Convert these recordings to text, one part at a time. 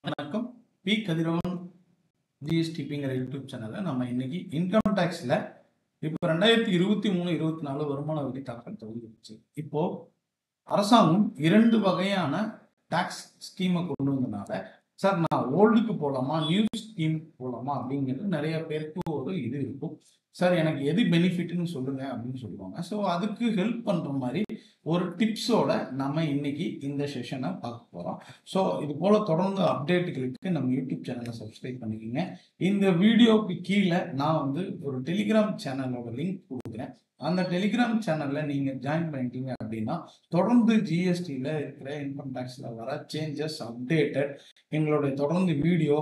வணக்கம். பி கதிரவன் ஜிஎஸ்டிபிங்கிற யூடியூப் சேனல்ல நம்ம இன்னைக்கு இன்கம் டேக்ஸ்ல இப்போ 2023-24 வருமான வரி தாக்கல் துவங்கிடுச்சு. இப்போ அரசாங்கம் 2 வகையான டாக்ஸ் ஸ்கீமை கொண்டு வந்தனால, சார் நான் ஓல்டுக்கு போலாமா நியூ ஸ்கீம் போலாமா அப்படிங்கிறது நிறைய பேருக்கு ஒரு இது இருக்கும். சார் எனக்கு எது பெனிஃபிட்னு சொல்லுங்க அப்படின்னு சொல்லுவாங்க. ஸோ அதுக்கு ஹெல்ப் பண்ற மாதிரி ஒரு டிப்ஸோட நம்ம இன்னைக்கு இந்த செஷனை பார்க்க போறோம். ஸோ இது போல தொடர்ந்து அப்டேட்டுகளுக்கு நம்ம யூடியூப் சேனலை சப்ஸ்கிரைப் பண்ணிக்கோங்க. இந்த வீடியோவுக்கு கீழே நான் ஒரு டெலிகிராம் சேனலோட லிங்க் கொடுக்குறேன். அந்த டெலிகிராம் சேனல்ல நீங்க ஜாயின் பண்ணிட்டீங்க அப்படின்னா தொடர்ந்து ஜிஎஸ்டியில் இருக்கிற இன்கம் டேக்ஸ்ல வர சேஞ்சஸ் அப்டேட்டட் எங்களுடைய தொடர்ந்து வீடியோ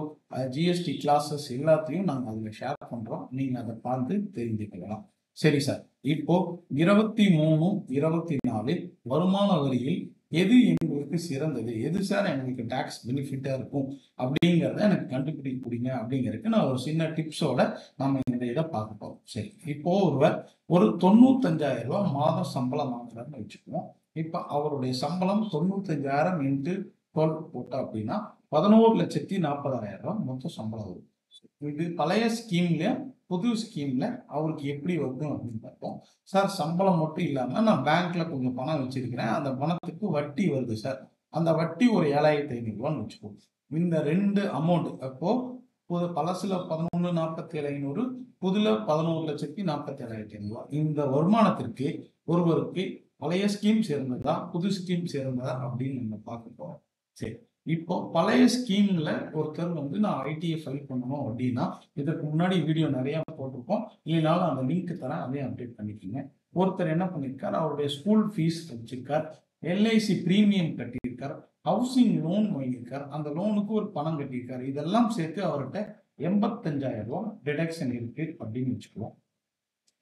ஜிஎஸ்டி கிளாஸஸ் எல்லாத்தையும் நாங்கள் அதில் ஷேர் பண்றோம். நீங்க அதை பார்த்து தெரிஞ்சுக்கலாம். சரி சார், இப்போ 23-24 வருமான வரியில் எது எங்களுக்கு சிறந்தது, எது சார் எங்களுக்கு டாக்ஸ் பெனிஃபிட்டா இருக்கும் அப்படிங்கிறத எனக்கு கண்டுபிடிக்க முடியுங்க அப்படிங்கிறதுக்கு நான் ஒரு சின்ன டிப்ஸோட நம்ம இந்த இதை பார்க்க போறோம். சரி, இப்போ ஒருவர் ஒரு 95,000 ரூபாய் மாதம் சம்பளம் வாங்குறாருன்னு வச்சுக்குவோம். இப்போ அவருடைய சம்பளம் 95,000 × 12 போட்டா அப்படின்னா 11,40,000 ரூபாய் மொத்தம் சம்பளம் வரும். இது பழைய ஸ்கீம்ல புது ஸ்கீம்ல அவருக்கு எப்படி வரும் அப்படின்னு பார்த்தோம். சார் சம்பளம் மட்டும் இல்லாம நான் பேங்க்ல கொஞ்சம் பணம் வச்சிருக்கிறேன், அந்த பணத்துக்கு வட்டி வருது சார், அந்த வட்டி ஒரு 7,500 ரூபான்னு வச்சுக்கோங்க. இந்த 2 அமௌண்ட் அப்போ பழசுல 11,47,500, புதுல 11,47,500 ரூபாய். இந்த வருமானத்திற்கு ஒருவருக்கு பழைய ஸ்கீம் சேர்ந்ததா புது ஸ்கீம் சேர்ந்ததா அப்படின்னு நம்ம பார்க்க போறோம். சரி, இப்போ பழைய ஸ்கீம்ல ஒருத்தர் நான் ஐடிஐ ஃபைல் பண்ணணும் அப்படின்னா இதுக்கு முன்னாடி வீடியோ நிறைய போட்டிருக்கோம், இல்லைனாலும் அந்த லிங்க் தரேன், அதையும் அப்டேட் பண்ணிக்கோங்க. ஒருத்தர் என்ன பண்ணியிருக்கார், அவருடைய ஸ்கூல் ஃபீஸ் வச்சிருக்கார், எல்ஐசி பிரீமியம் கட்டியிருக்கார், ஹவுசிங் லோன் வாங்கியிருக்கார், அந்த லோனுக்கு ஒரு பணம் கட்டியிருக்காரு. இதெல்லாம் சேர்த்து அவர்கிட்ட 85,000 ரூபாய் டிடக்ஷன் இருக்கு அப்படின்னு வச்சுக்குவோம்.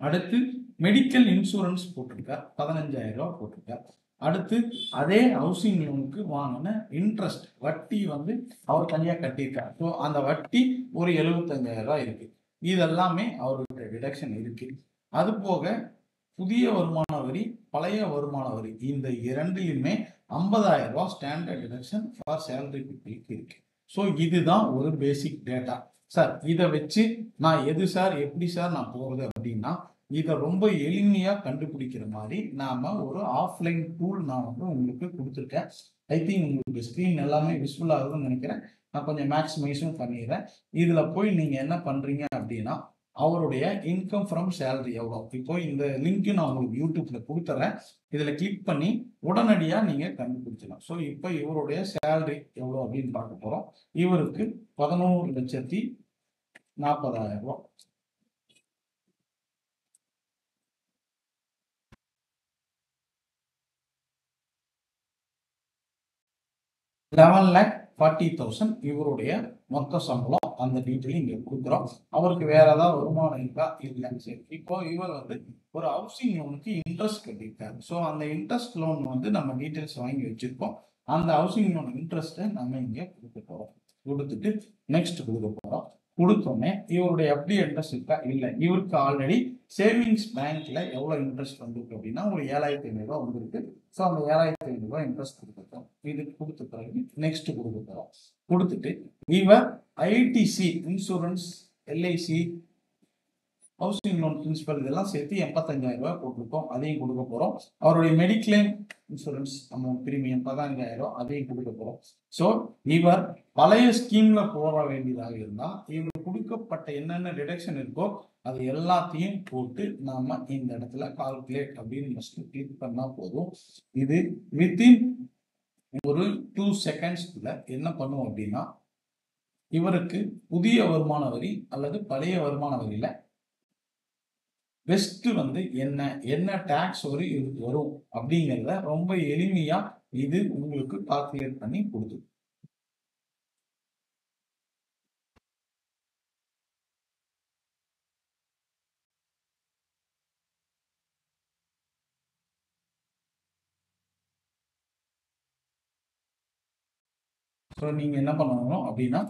அடுத்து மெடிக்கல் இன்சூரன்ஸ் போட்டிருக்கார், 15,000 ரூபாய் போட்டிருக்கார். அடுத்து அதே ஹவுசிங் லோனுக்கு வாங்கின இன்ட்ரெஸ்ட் வட்டி அவர் தனியாக கட்டியிருக்கார். ஸோ அந்த வட்டி ஒரு 75,000 ரூபாய் இருக்கு. இதெல்லாமே அவருடைய டிடக்ஷன் இருக்கு. அது போக புதிய வருமான வரி பழைய வருமான வரி இந்த இரண்டிலுமே 50,000 ரூபாய் ஸ்டாண்டர்ட் டிடக்ஷன் ஃபார் சேலரி பீப்புளுக்கு இருக்கு. ஸோ இதுதான் ஒரு பேசிக் டேட்டா. சார் இதை வச்சு நான் எது சார் எப்படி சார் நான் போறது அப்படின்னா, இதை ரொம்ப எளிமையா கண்டுபிடிக்கிற மாதிரி நாம ஒரு ஆஃப்லைன் டூல் நான் உங்களுக்கு கொடுத்துருக்கேன். ஐ திங்க் உங்களுக்கு ஸ்கிரீன் எல்லாமே விசிபிள் ஆகுதுன்னு நினைக்கிறேன். நான் கொஞ்சம் மேக்ஸிமைஸும் பண்ணிடுறேன். இதுல போய் நீங்க என்ன பண்றீங்க அப்படின்னா, அவருடைய இன்கம் ஃப்ரம் சேலரி எவ்வளோ, இப்போ இந்த லிங்க் நான் உங்களுக்கு யூடியூப்ல கொடுத்துறேன், இதுல கிளிக் பண்ணி உடனடியா நீங்க கண்டுபிடிச்சலாம். ஸோ இப்போ இவருடைய சேலரி எவ்வளோ அப்படின்னு பார்க்க போறோம். இவருக்கு 11,40,000 ரூபாய். 11,40,000 இவருடைய மொத்த சம்பளம். அந்த டீட்டெயில் இங்க கொடுக்குறோம். அவருக்கு வேற ஏதாவது வருமானம் இருக்கா இல்லைன்னு. சரி, இப்போ இவர் ஒரு ஹவுசிங் லோனுக்கு இன்ட்ரெஸ்ட் கட்டியிருக்காரு. ஸோ அந்த இன்ட்ரெஸ்ட் லோன் நம்ம டீட்டெயில்ஸ் வாங்கி வச்சிருக்கோம். அந்த ஹவுசிங் லோன் இன்ட்ரெஸ்ட்டை நம்ம இங்க கொடுக்க போறோம். கொடுத்துட்டு நெக்ஸ்ட் கொடுக்க போறோம். கொடுத்தோடனே இவருடைய எப்படி இன்ட்ரெஸ்ட் இருக்கா இல்லை, இவருக்கு ஆல்ரெடி சேவிங்ஸ் பேங்க்ல எவ்வளவு இன்ட்ரெஸ்ட் வந்திருக்கு அப்படின்னா ஒரு 7,500 ரூபாய் வந்திருக்கு. ஸோ அந்த 7,500 ரூபாய் இன்ட்ரெஸ்ட் கொடுத்துட்டோம். இது கொடுத்த பிறகு நெக்ஸ்ட் கொடுக்க போறோம். கொடுத்துட்டு இவர் ITC insurance LIC housing loan principal இதெல்லாம் சேர்த்து 85,000 ரூபாய் போட்டிருக்கோம், அதையும் கொடுக்க போறோம். அவருடைய மெடிக்ளைம் இன்சூரன்ஸ் அமௌண்ட் பிரீமியம் 15,000 ரூபாய், அதையும் கொடுக்க போறோம். ஸோ இவர் பழைய ஸ்கீம்ல போட வேண்டியதாக இருந்தா இவர் கொடுக்கப்பட்ட என்னென்ன டிடக்ஷன் இருக்கோ அது எல்லாத்தையும் போட்டு நாம இந்த இடத்துல கால்குலேட் அப்படின்னு கிளிக் பண்ணா போதும். இது வித்தின் ஒரு 2 செகண்ட்ஸ்ல என்ன பண்ணுவோம் அப்படின்னா, இவருக்கு புதிய வருமான வரி அல்லது பழைய வருமான வரியில பெஸ்ட் என்ன டாக்ஸ் வரும் அப்படிங்கிறத ரொம்ப எளிமையா இது உங்களுக்கு கால்குலேட் பண்ணி கொடுத்து. ஸோ நீங்க என்ன பண்ணணும் அப்படின்னா,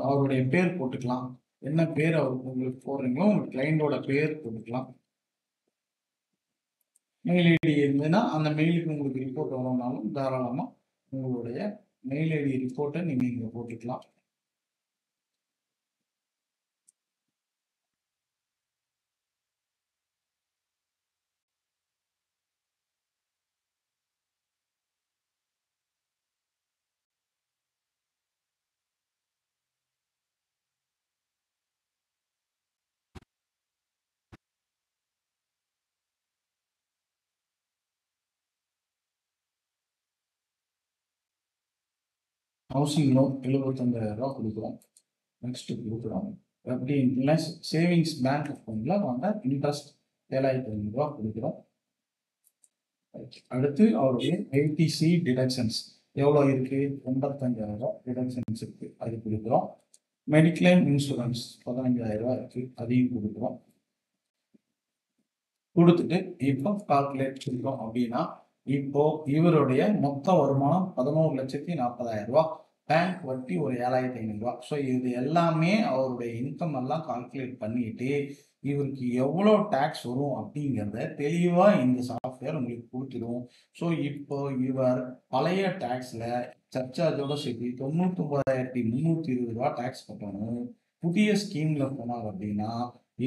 அவருடைய பேர் போட்டுக்கலாம். என்ன பேர் உங்களுக்கு போடுறீங்களோ உங்க கிளைண்டோட பேர் போட்டுக்கலாம். மெயில் ஐடி இருந்ததுன்னா அந்த மெயிலுக்கு உங்களுக்கு ரிப்போர்ட் வரணும்னாலும் தாராளமா உங்களுடைய மெயில் ஐடி ரிப்போர்ட்டை நீங்க இங்க போட்டுக்கலாம். ஹவுசிங் லோன் 75,000 ரூபாய் கொடுக்குறோம். நெக்ஸ்ட் கொடுக்குறோம். அப்படி இல்லை சேவிங்ஸ் பேங்க் அக்கௌண்ட்ல வாங்க இன்ட்ரெஸ்ட் 7,500 ரூபாய் கொடுக்குறோம். அடுத்து அவருடைய ஐடிசி டிடக்ஷன்ஸ் எவ்வளோ இருக்கு? 85,000 ரூபாய் டிடக்ஷன்ஸ் இருக்கு, அது கொடுக்குறோம். மெடிக்ளைம் இன்சூரன்ஸ் 15,000 ரூபாய் இருக்கு, அதையும் கொடுக்குறோம். கொடுத்துட்டு இப்போ கால்குலேட் கொடுக்குறோம் அப்படின்னா இப்போ இவருடைய மொத்த வருமானம் 11,40,000 ரூபாய், பேங்க் வட்டி ஒரு 7,500 ரூபாய். ஸோ இது எல்லாமே அவருடைய இன்கம் எல்லாம் கால்குலேட் பண்ணிட்டு இவருக்கு எவ்வளோ டேக்ஸ் வரும் அப்படிங்கிறத தெளிவாக இந்த சாஃப்ட்வேர் உங்களுக்கு கொடுத்துடும். ஸோ இப்போ இவர் பழைய டேக்ஸில் சர்ச்சார்ஜோட சேர்த்து 99,320 ரூபா டேக்ஸ் கட்டணும். புதிய ஸ்கீம்ல போனார் அப்படின்னா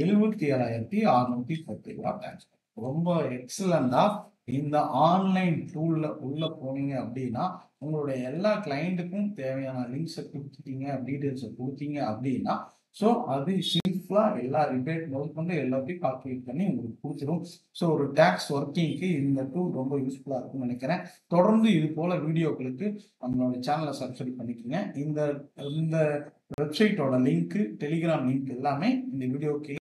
77,610 ரூபா டேக்ஸ். ரொம்ப எக்ஸலண்டா இந்த ஆன்லைன் டூல்ல உள்ள போனீங்க அப்படின்னா உங்களுடைய எல்லா கிளைண்ட்டுக்கும் தேவையான லிங்க்ஸை கொடுத்துட்டீங்க, டீடைல்ஸை கொடுத்தீங்க அப்படின்னா ஸோ அது சிம்பிளா எல்லா ரிபேட் முதற்கொண்டு எல்லாத்தையும் கால்குலேட் பண்ணி உங்களுக்கு கொடுத்துரும். ஸோ ஒரு டேக்ஸ் ஒர்க்கிங்க்கு இந்த டூல் ரொம்ப யூஸ்ஃபுல்லா இருக்கும்னு நினைக்கிறேன். தொடர்ந்து இது போல வீடியோக்களுக்கு நம்மளோட சேனலை சப்ஸ்கிரைப் பண்ணிக்கோங்க. இந்த இந்த வெப்சைட்டோட லிங்க், டெலிகிராம் லிங்க் எல்லாமே இந்த வீடியோக்கு